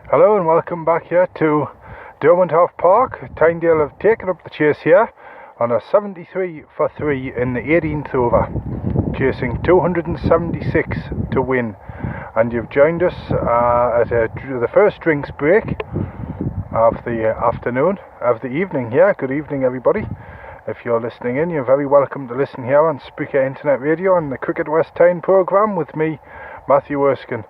Hello and welcome back here to Derwenthoff Park. Tynedale have taken up the chase here on a 73 for 3 in the 18th over, chasing 276 to win. And you've joined us at the first drinks break of the evening here. Good evening, everybody. If you're listening in, you're very welcome to listen here on Spreaker Internet Radio on the Cricket West Tyne programme with me, Matthew Erskine,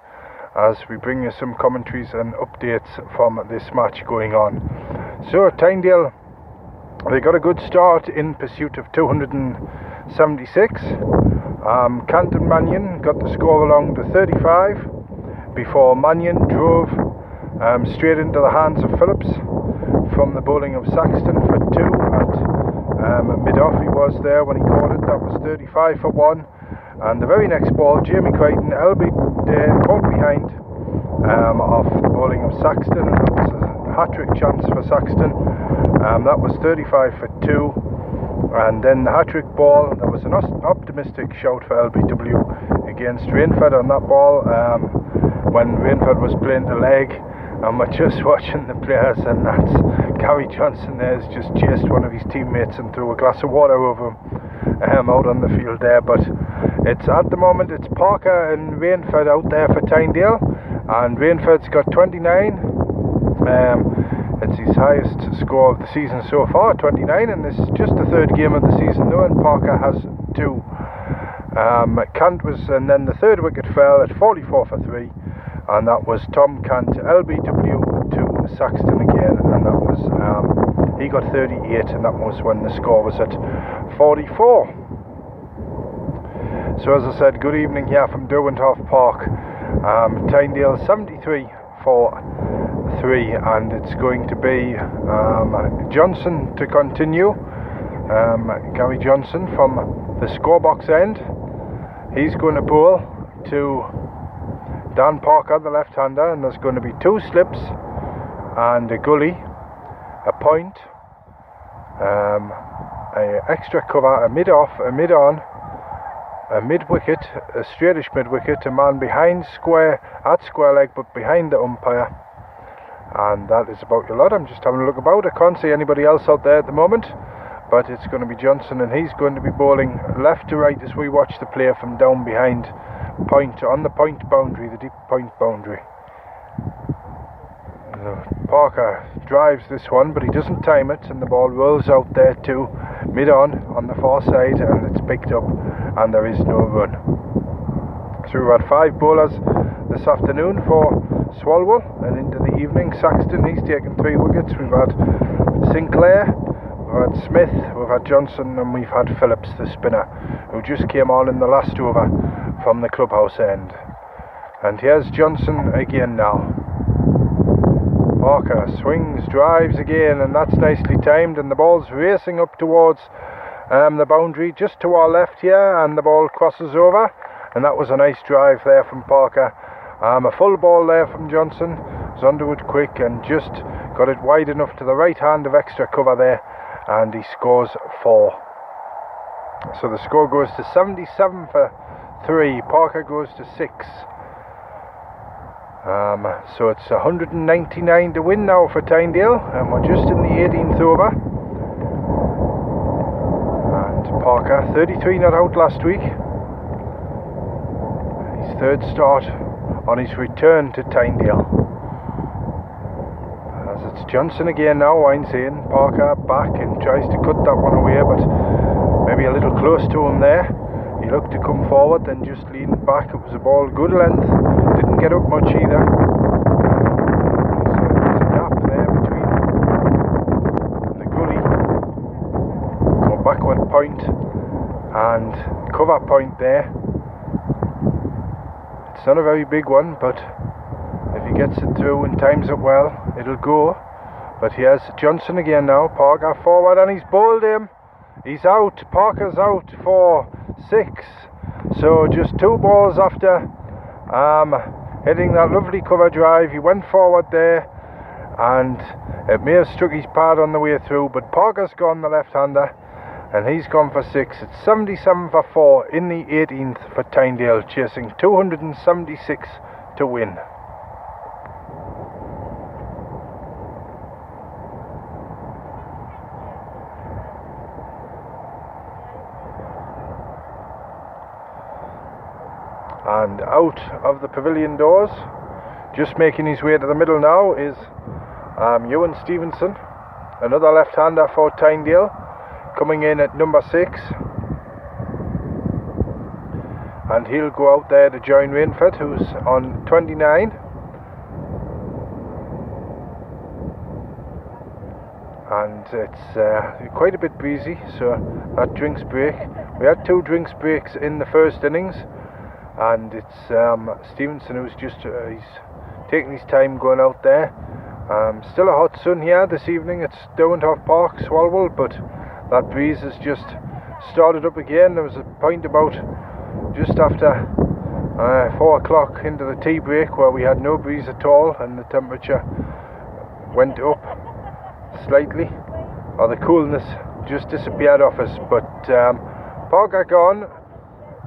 as we bring you some commentaries and updates from this match going on. So Tynedale, they got a good start in pursuit of 276. Canton Mannion got the score along to 35 before Mannion drove straight into the hands of Phillips from the bowling of Saxton for 2 at mid-off. He was there when he caught it. That was 35 for 1. And the very next ball, Jamie Crichton, LB caught behind off the bowling of Saxton, and that was a hat-trick chance for Saxton. That was 35 for 2. And then the hat-trick ball, there was an optimistic shout for LBW against Rainford on that ball when Rainford was playing the leg, and we're just watching the players, and that's Gary Johnson there's just chased one of his teammates and threw a glass of water over him out on the field there. But it's at the moment it's Parker and Rainford out there for Tynedale, and Rainford's got 29. It's his highest score of the season so far, 29, and this is just the third game of the season though, and Parker has 2. Cant was, and then the third wicket fell at 44 for 3, and that was Tom Cant, LBW to Saxton again, and that was he got 38, and that was when the score was at 44. So as I said, good evening here from Derwenthoff Park. Tynedale 73 for 3, and it's going to be Johnson to continue. Gary Johnson from the scorebox end. He's going to bowl to Dan Parker, the left-hander, and there's going to be 2 slips and a gully, a point, a extra cover, a mid-off, a mid-on, a mid-wicket, a straightish mid-wicket, a man behind square, at square leg, but behind the umpire. And that is about your lot. I'm just having a look about. I can't see anybody else out there at the moment, but it's going to be Johnson, and he's going to be bowling left to right as we watch the play from down behind point, on the point boundary, the deep point boundary. Parker drives this one, but he doesn't time it, and the ball rolls out there to mid-on the far side, and it's picked up, and there is no run. So we've had 5 bowlers this afternoon for Swalwell, and into the evening Saxton, he's taken 3 wickets. We've had Sinclair, we've had Smith, we've had Johnson, and we've had Phillips, the spinner, who just came on in the last over from the clubhouse end. And here's Johnson again now. Parker swings, drives again, and that's nicely timed, and the ball's racing up towards the boundary just to our left here, and the ball crosses over, and that was a nice drive there from Parker. A full ball there from Johnson. It was Underwood quick and just got it wide enough to the right hand of extra cover there, and he scores 4. So the score goes to 77 for 3. Parker goes to 6. So it's 199 to win now for Tynedale, and we're just in the 18th over. And Parker, 33 not out last week. His third start on his return to Tynedale. As it's Johnson again now, winds in. Parker back and tries to cut that one away, but maybe a little close to him there. He looked to come forward, then just leaned back. It was a ball good length, didn't get up much either. There's a gap there between the gully, or backward point, and cover point there. It's not a very big one, but if he gets it through and times it well, it'll go. But here's Johnson again now. Parker forward, and he's bowled him. He's out. Parker's out for 6. So just 2 balls after hitting that lovely cover drive. He went forward there, and it may have struck his pad on the way through, but Parker's gone, the left-hander, and he's gone for 6. It's 77 for 4 in the 18th for Tynedale, chasing 276 to win. And out of the pavilion doors, just making his way to the middle now, is Ewan Stevenson, another left-hander for Tynedale, coming in at number 6. And he'll go out there to join Rainford, who's on 29. And it's quite a bit breezy, so that drinks break. We had 2 drinks breaks in the first innings, and it's Stevenson who's just he's taking his time going out there. Still a hot sun here this evening. It's Derwenthoff Park, Swalwell, but that breeze has just started up again. There was a point about just after 4 o'clock into the tea break where we had no breeze at all, and the temperature went up slightly, or the coolness just disappeared off us. But Parker gone,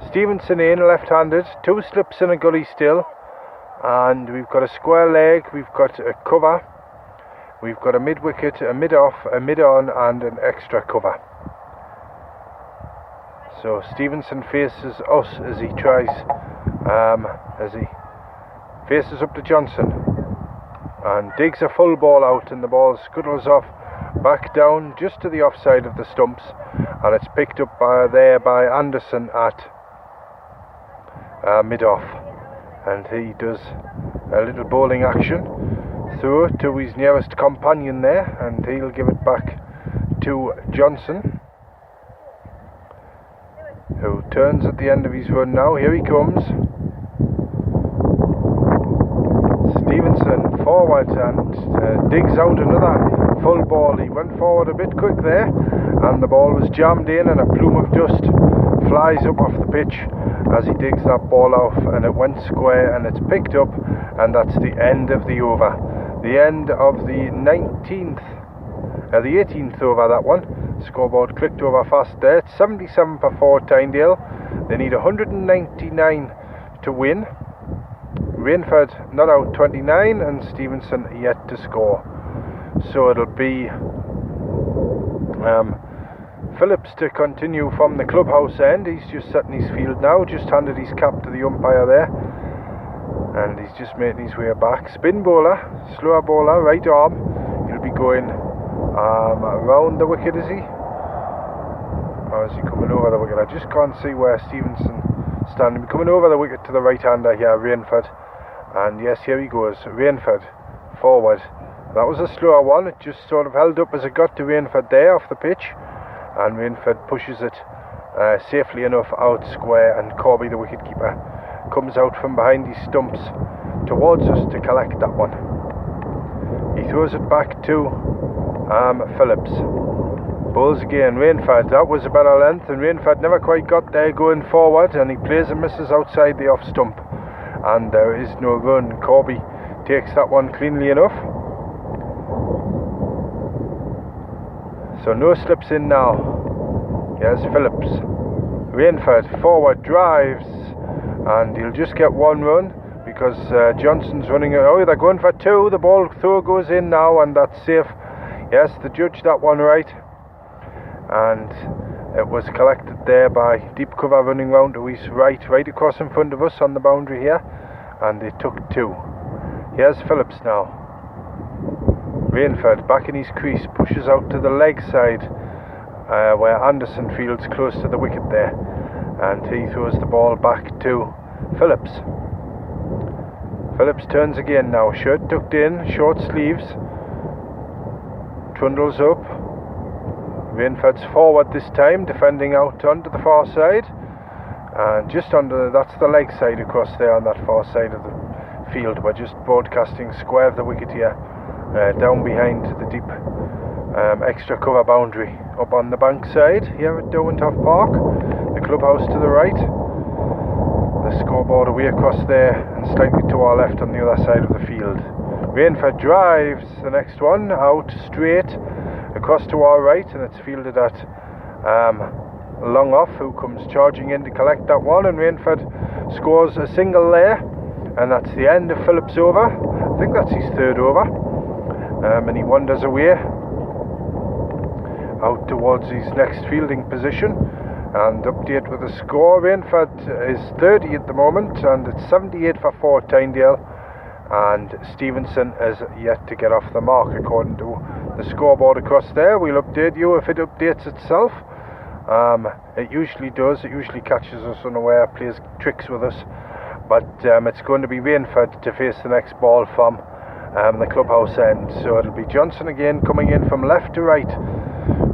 Stevenson in, left-handed, 2 slips in a gully still, and we've got a square leg, we've got a cover, we've got a mid-wicket, a mid-off, a mid-on, and an extra cover. So Stevenson faces us as he tries, as he faces up to Johnson, and digs a full ball out, and the ball scuttles off back down just to the offside of the stumps, and it's picked up there by Anderson at mid-off, and he does a little bowling action through it to his nearest companion there, and he'll give it back to Johnson, who turns at the end of his run now. Here he comes. Stevenson forward and digs out another full ball. He went forward a bit quick there, and the ball was jammed in, and a plume of dust flies up off the pitch as he digs that ball off, and it went square, and it's picked up, and that's the end of the over. The end of the 18th over, that one. Scoreboard clicked over fast there. It's 77 for 4 Tynedale. They need 199 to win. Rainford not out 29, and Stevenson yet to score. So it'll be Phillips to continue from the clubhouse end. He's just setting his field now, just handed his cap to the umpire there, and he's just making his way back. Spin bowler, slower bowler, right arm. He'll be going around the wicket, is he? Or is he coming over the wicket? I just can't see where Stevenson standing. Coming over the wicket to the right hander here, Rainford. And yes, here he goes. Rainford forward. That was a slower one. It just sort of held up as it got to Rainford there off the pitch, and Rainford pushes it safely enough out square, and Corby, the wicketkeeper, comes out from behind his stumps towards us to collect that one. He throws it back to Phillips. Bowls again. Rainford, that was a better length, and Rainford never quite got there going forward, and he plays and misses outside the off stump, and there is no run. Corby takes that one cleanly enough. So no slips in now. Here's Phillips. Rainford forward drives, and he'll just get 1 run because Johnson's running. Oh, they're going for 2. The ball throw goes in now, and that's safe. Yes, the judge that one right, and it was collected there by deep cover running round to his right across in front of us on the boundary here, and they took 2. Here's Phillips now. Rainford back in his crease, pushes out to the leg side where Anderson fields close to the wicket there, and he throws the ball back to Phillips. Phillips turns again now, shirt tucked in, short sleeves, trundles up. Rainford's forward this time, defending out onto the far side, and just under, that's the leg side across there on that far side of the field. We're just broadcasting square of the wicket here, down behind the deep extra cover boundary up on the bank side here at Derwenthoff Park. The clubhouse to the right, the scoreboard away across there, and slightly to our left on the other side of the field. Rainford drives the next one out straight across to our right, and it's fielded at Long Off, who comes charging in to collect that one, and Rainford scores a single there, and that's the end of Phillips' over. I think that's his 3rd over. And he wanders away out towards his next fielding position, And update with the score. Rainford is 30 at the moment, and it's 78 for 4 Tynedale, and Stevenson is yet to get off the mark according to the scoreboard across there. We'll update you if it updates itself. It usually does. It usually catches us unaware, plays tricks with us. But it's going to be Rainford to face the next ball from the clubhouse end. So it'll be Johnson again coming in from left to right,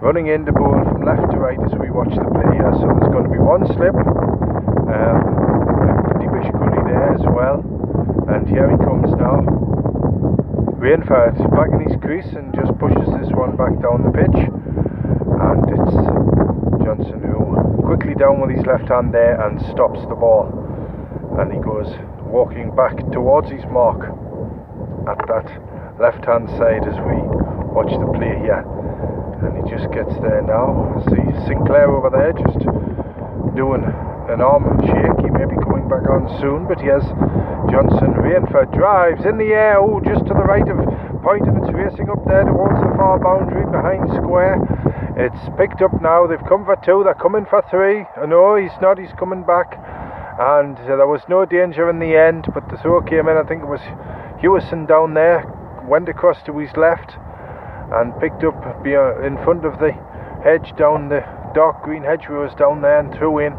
running in the ball from left to right as we watch the play here. So there's going to be one slip, deepish gully there as well, and here he comes now. Rainford back in his crease and just pushes this one back down the pitch, and it's Johnson who quickly down with his left hand there and stops the ball, and he goes walking back towards his mark at that left hand side as we watch the play here. And he just gets there now. See Sinclair over there just doing an arm shake. He may be coming back on soon, but he has Johnson. Rainford drives in the air, just to the right of point, and it's racing up there towards the far boundary behind square. It's picked up now. They've come for 2, they're coming for 3. No, he's not, he's coming back, and there was no danger in the end, but the throw came in. I think it was Hewison down there, went across to his left and picked up in front of the hedge, down the dark green hedgerows down there, and threw in,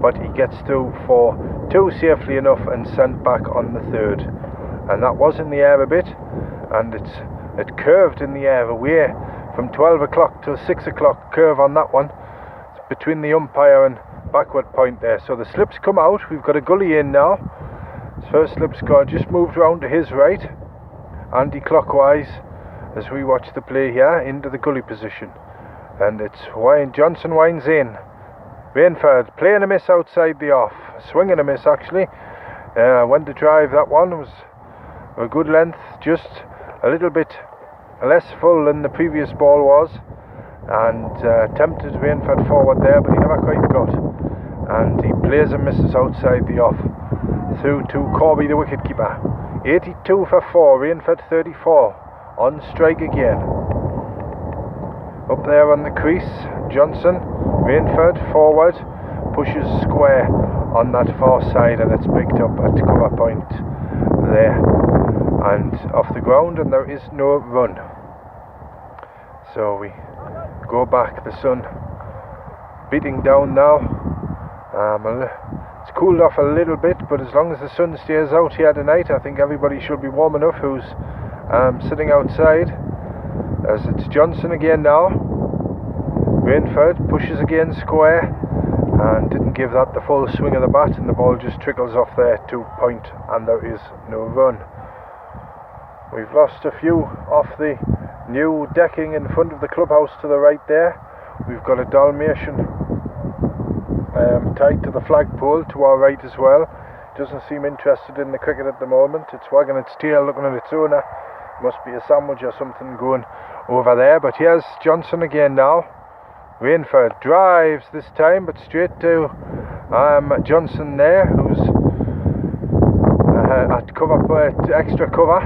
but he gets through for 2 safely enough and sent back on the 3rd. And that was in the air a bit, and it curved in the air away from 12 o'clock till 6 o'clock curve on that one. It's between the umpire and backward point there. So the slips come out. We've got a gully in now. His first slip score just moved round to his right, anti-clockwise, as we watch the play here into the gully position. And it's Johnson winds in. Rainford playing a miss outside the off, swinging a miss actually. Went to drive that one, it was a good length, just a little bit less full than the previous ball was, and tempted Rainford forward there, but he never quite got. And he plays and misses outside the off, through to Corby the wicketkeeper. 82 for 4, Rainford 34. On strike again. Up there on the crease, Johnson. Rainford forward, pushes square on that far side, and it's picked up at cover point there and off the ground, and there is no run. So we go back, the sun beating down now. It's cooled off a little bit, but as long as the sun stays out here tonight, I think everybody should be warm enough who's sitting outside. As it's Johnson again now. Rainford pushes again square and didn't give that the full swing of the bat, and the ball just trickles off there to point, and there is no run. We've lost a few off the new decking in front of the clubhouse to the right there. We've got a Dalmatian tied to the flagpole to our right as well. Doesn't seem interested in the cricket at the moment. It's wagging its tail looking at its owner. Must be a sandwich or something going over there. But here's Johnson again now. Rainford drives this time, but straight to Johnson there, who's at cover, extra cover,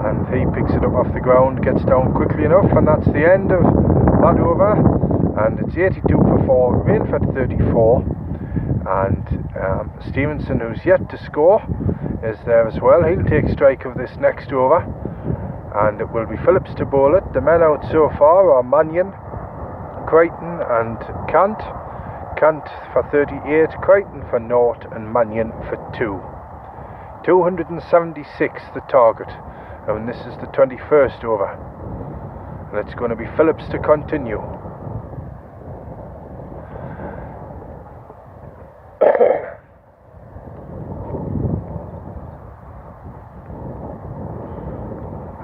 and he picks it up off the ground, gets down quickly enough, and that's the end of that over. And it's 82 for 4, Rainford 34, and Stevenson, who's yet to score, is there as well. He'll take strike of this next over, and it will be Phillips to bowl it. The men out so far are Mannion, Crichton and Cant. Cant for 38, Crichton for 0, and Mannion for 2. 276 the target, and this is the 21st over, and it's going to be Phillips to continue.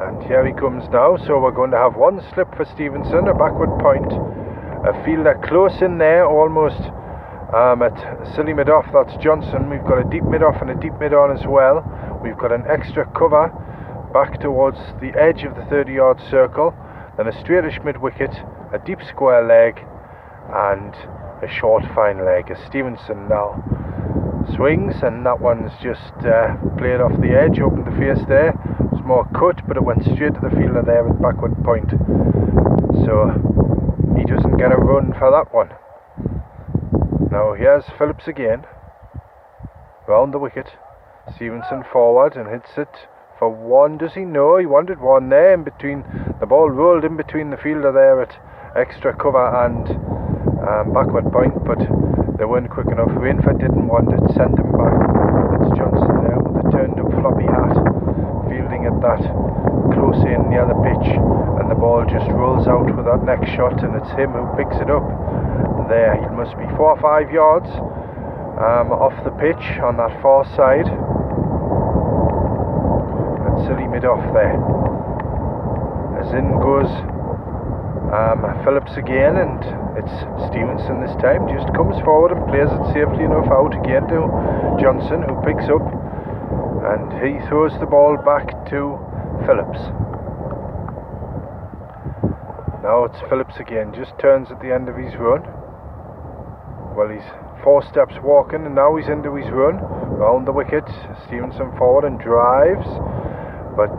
And here he comes now, so we're going to have one slip for Stevenson, a backward point, a fielder close in there, almost at silly mid-off. That's Johnson. We've got a deep mid-off and a deep mid-on as well. We've got an extra cover back towards the edge of the 30-yard circle, then a straightish mid-wicket, a deep square leg, and a short fine leg. As Stevenson now swings, and that one's just played off the edge, opened the face there. It's more cut, but it went straight to the fielder there at backward point, so he doesn't get a run for that one. Now here's Phillips again, round the wicket. Stevenson forward and hits it for one. Does he? No, he wanted one there in between. The ball rolled in between the fielder there at extra cover and backward point, but they weren't quick enough. Rainford didn't want it, sent him back. It's Johnson there with a turned up floppy hat, fielding at that close in near the pitch, and the ball just rolls out with that next shot, and it's him who picks it up. There, he must be 4 or 5 yards off the pitch on that far side. And silly mid off there. As in goes Phillips again, and it's Stevenson this time. Just comes forward and plays it safely enough out again to Johnson, who picks up, and he throws the ball back to Phillips. Now it's Phillips again, just turns at the end of his run. Well, he's 4 steps walking, and now he's into his run round the wicket. Stevenson forward and drives, but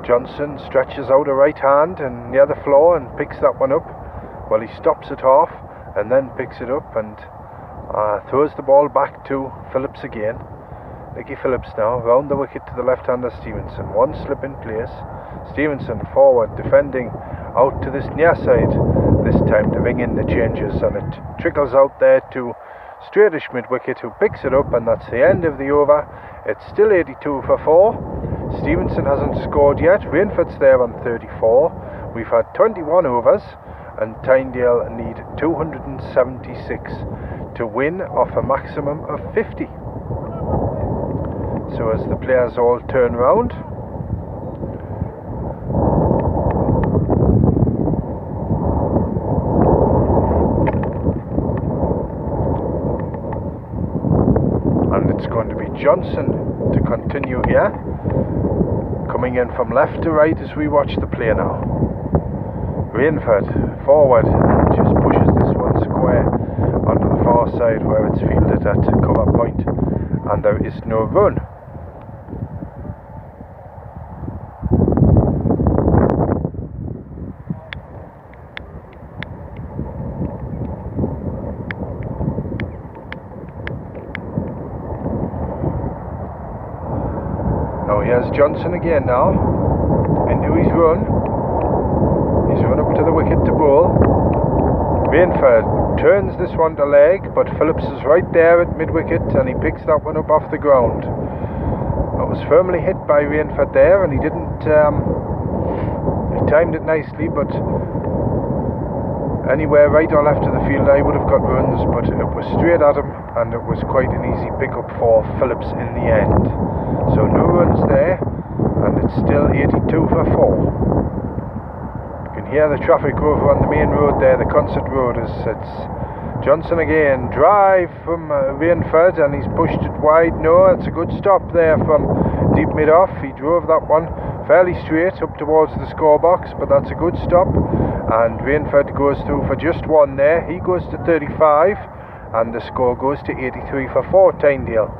Johnson stretches out a right hand and near the floor and picks that one up. Well, he stops it off and then picks it up and throws the ball back to Phillips again. Nicky Phillips now round the wicket to the left-hander Stevenson. One slip in place. Stevenson forward defending out to this near side this time to ring in the changes, and it trickles out there to straightish mid-wicket, who picks it up, and that's the end of the over. It's still 82 for 4. Stevenson hasn't scored yet. Rainford's there on 34. We've had 21 overs, and Tynedale need 276 to win off a maximum of 50. So as the players all turn round, Johnson to continue here, coming in from left to right as we watch the play now. Rainford forward and just pushes this one square onto the far side where it's fielded at cover point, and there is no run. Here's Johnson again now, into his run. He's run up to the wicket to bowl. Rainford turns this one to leg, but Phillips is right there at mid-wicket, and he picks that one up off the ground. It was firmly hit by Rainford there, and he didn't, he timed it nicely, but anywhere right or left of the field I would have got runs, but it was straight at him, and it was quite an easy pick-up for Phillips in the end. So no runs there, and it's still 82 for 4. You can hear the traffic over on the main road there, the concert road. It's Johnson again, drive from Rainford, and he's pushed it wide. No, it's a good stop there from deep mid-off. He drove that one fairly straight up towards the score box, but that's a good stop, and Rainford goes through for just one there. He goes to 35, and the score goes to 83 for 4 Tynedale.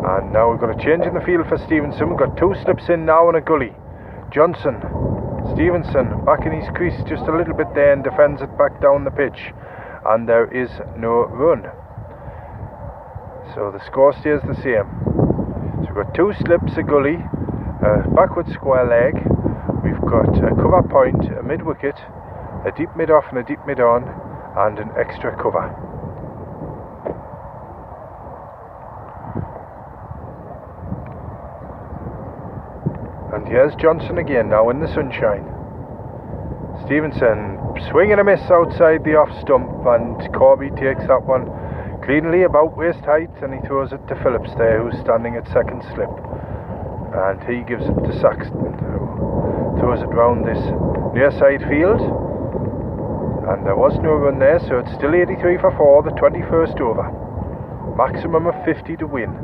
And now we've got a change in the field for Stevenson. We've got 2 slips in now and a gully. Johnson, Stevenson back in his crease just a little bit there and defends it back down the pitch, and there is no run. So the score stays the same. So we've got 2 slips, a gully, a backward square leg. We've got a cover point, a mid-wicket, a deep mid-off and a deep mid-on, and an extra cover. And here's Johnson again now in the sunshine. Stevenson swing and a miss outside the off stump, and Corby takes that one cleanly about waist height, and he throws it to Phillips there, who's standing at second slip, and he gives it to Saxton, who throws it round this near side field, and there was no run there, so it's still 83 for 4, the 21st over. Maximum of 50 to win.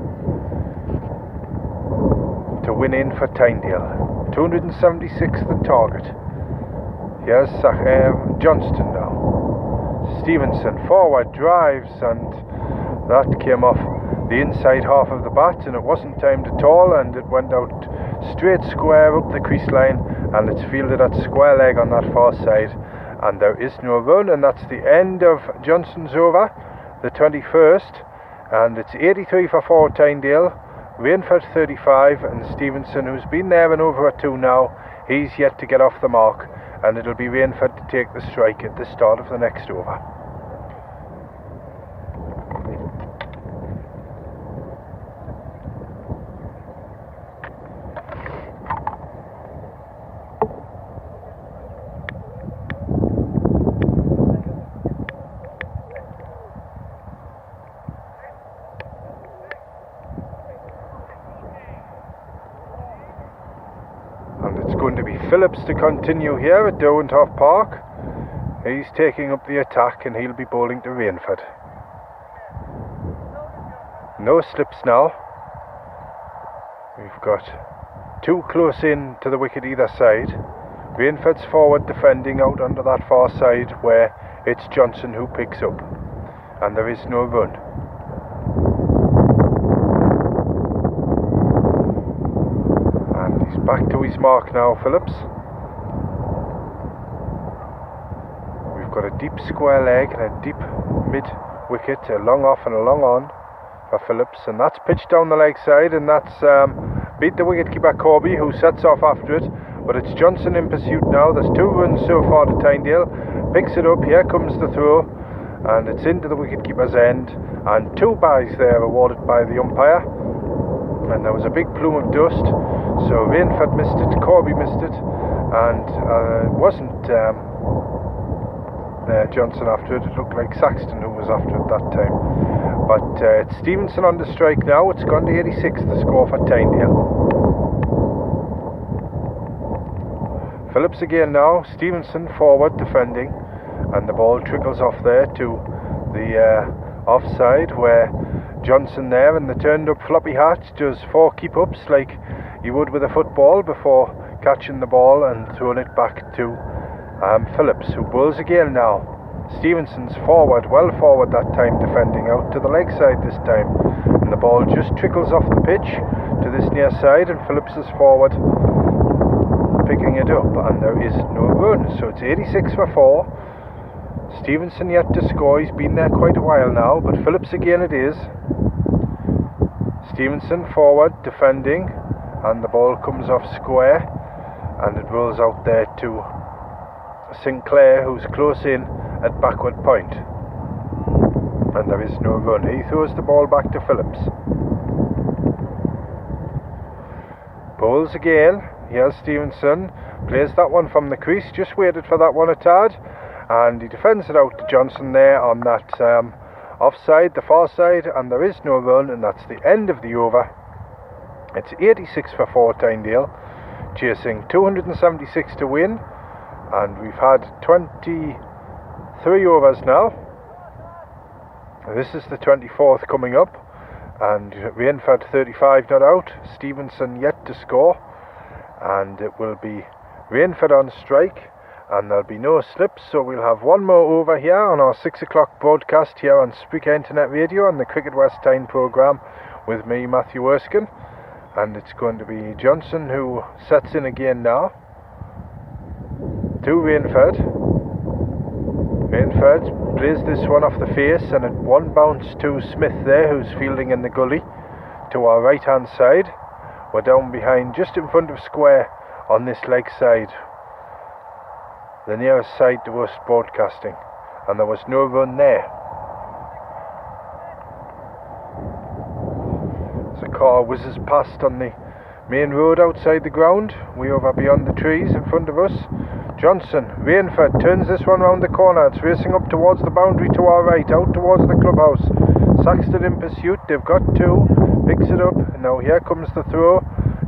To win in for Tynedale. 276 the target. Here's Johnston now. Stevenson forward drives, and that came off the inside half of the bat, and it wasn't timed at all, and it went out straight square up the crease line, and it's fielded at square leg on that far side, and there is no run, and that's the end of Johnson's over, the 21st, and it's 83 for 4 Tynedale, Rainford 35, and Stevenson, who's been there and over at 2 now, he's yet to get off the mark, and it'll be Rainford to take the strike at the start of the next over. And it's going to be Phillips to continue here at Derwentwater Park. He's taking up the attack, and he'll be bowling to Rainford. No slips now. We've got 2 close in to the wicket either side. Rainford's forward defending out under that far side where it's Johnson who picks up, and there is no run. Back to his mark now, Phillips. We've got a deep square leg and a deep mid wicket, a long off and a long on for Phillips, and that's pitched down the leg side, and that's beat the wicketkeeper Corby, who sets off after it, but it's Johnson in pursuit now. There's 2 runs so far to Tynedale, picks it up, here comes the throw, and it's into the wicketkeeper's end, and 2 byes there awarded by the umpire. And there was a big plume of dust, so Rainford missed it, Corby missed it, and it wasn't Johnson after it. It looked like Saxton who was after it that time. But it's Stevenson on the strike now. It's gone to 86, the score for Tynedale. Phillips again now, Stevenson forward defending, and the ball trickles off there to the offside where Johnson there in the turned up floppy hat does 4 keep-ups like you would with a football before catching the ball and throwing it back to Phillips, who bowls again now. Stevenson's forward, well forward that time, defending out to the leg side this time, and the ball just trickles off the pitch to this near side, and Phillips is forward picking it up, and there is no run, so it's 86 for 4. Stevenson yet to score. He's been there quite a while now, but Phillips again it is. Stevenson forward defending, and the ball comes off square, and it rolls out there to Sinclair, who's close in at backward point, and there is no run. He throws the ball back to Phillips. Bowls again. Here's Stevenson, plays that one from the crease, just waited for that one a tad, and he defends it out to Johnson there on that offside, the far side, and there is no run, and that's the end of the over. It's 86 for 4 Tynedale, chasing 276 to win, and we've had 23 overs now. This is the 24th coming up, and Rainford 35 not out, Stevenson yet to score, and it will be Rainford on strike, and there'll be no slips, so we'll have one more over here on our 6 o'clock broadcast here on Spreaker Internet Radio on the Cricket West Tyne programme with me, Matthew Erskine, and it's going to be Johnson who sets in again now to Rainford. Rainford plays this one off the face, and it one bounce to Smith there, who's fielding in the gully to our right hand side. We're down behind just in front of square on this leg side, the nearest side to us broadcasting, and there was no run there. As a car whizzes past on the main road outside the ground, way over beyond the trees in front of us. Johnson, Rainford turns this one round the corner. It's racing up towards the boundary to our right, out towards the clubhouse. Saxton in pursuit, they've got 2, picks it up, and now here comes the throw.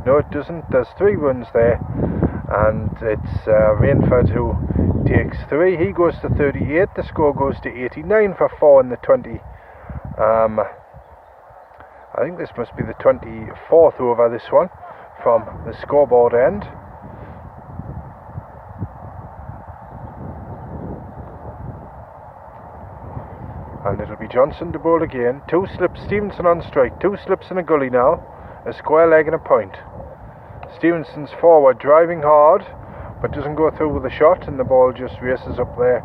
No, it doesn't, there's 3 runs there, and it's Rainford who takes 3. He goes to 38, the score goes to 89 for 4 in the 20. I think this must be the 24th over, this one, from the scoreboard end. And it'll be Johnson to bowl again. 2 slips, Stevenson on strike. 2 slips in a gully now. A square leg and a point. Stevenson's forward, driving hard, but doesn't go through with the shot, and the ball just races up there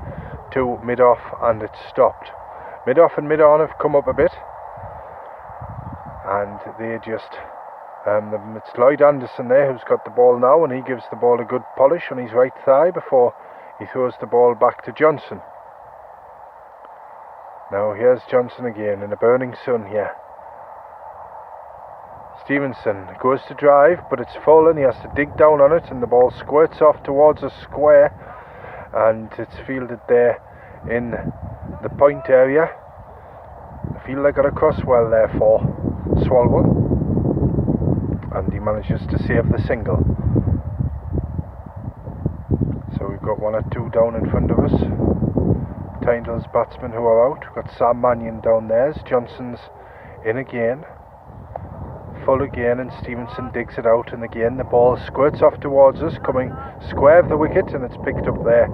to mid-off, and it's stopped. Mid-off and mid-on have come up a bit, and they just... it's Lloyd Anderson there who's got the ball now, and he gives the ball a good polish on his right thigh before he throws the ball back to Johnson. Now here's Johnson again in the burning sun here. Stevenson goes to drive, but it's full and he has to dig down on it, and the ball squirts off towards a square, and it's fielded there in the point area. I feel they got a crosswell there for Swalwell, and he manages to save the single. So we've got 1 or 2 down in front of us. Tynedale's batsmen who are out. We've got Sam Mannion down there. Johnson's in again. Full again, and Stevenson digs it out, and again the ball squirts off towards us, coming square of the wicket, and it's picked up there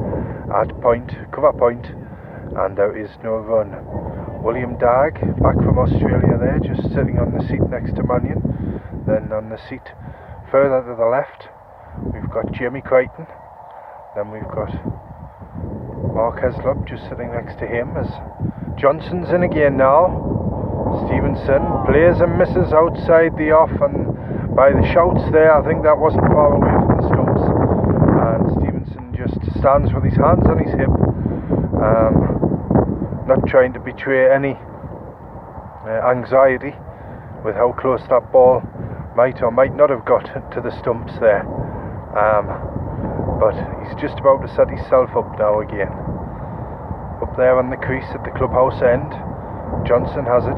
at point, cover point, and there is no run. William Dagg, back from Australia there, just sitting on the seat next to Mannion. Then on the seat further to the left, we've got Jamie Crichton. Then we've got Mark Heslop just sitting next to him, as Johnson's in again now. Stevenson plays and misses outside the off, and by the shouts there, I think that wasn't far away from the stumps. And Stevenson just stands with his hands on his hip, not trying to betray any anxiety with how close that ball might or might not have got to the stumps there. But he's just about to set himself up now again. Up there on the crease at the clubhouse end, Johnson has it.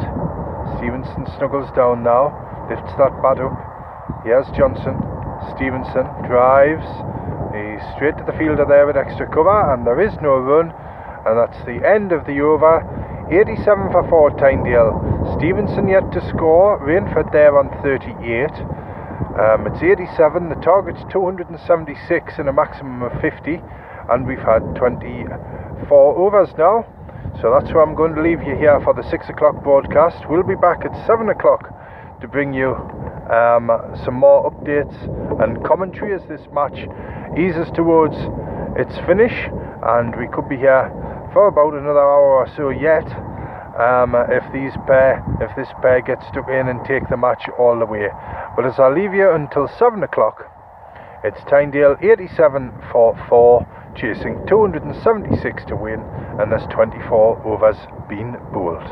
Stevenson snuggles down now, lifts that bat up. Here's Johnson. Stevenson drives. He's straight to the fielder there with extra cover, and there is no run, and that's the end of the over. 87 for 4 Tynedale. Stevenson yet to score. Rainford there on 38. It's 87. The target's 276 in a maximum of 50, and we've had 24 overs now. So that's where I'm going to leave you here for the 6 o'clock broadcast. We'll be back at 7 o'clock to bring you some more updates and commentary as this match eases towards its finish, and we could be here for about another hour or so yet, if this pair get stuck in and take the match all the way. But as I leave you until 7 o'clock, it's Tynedale 87 for 4, chasing 276 to win, and there's 24 overs been bowled.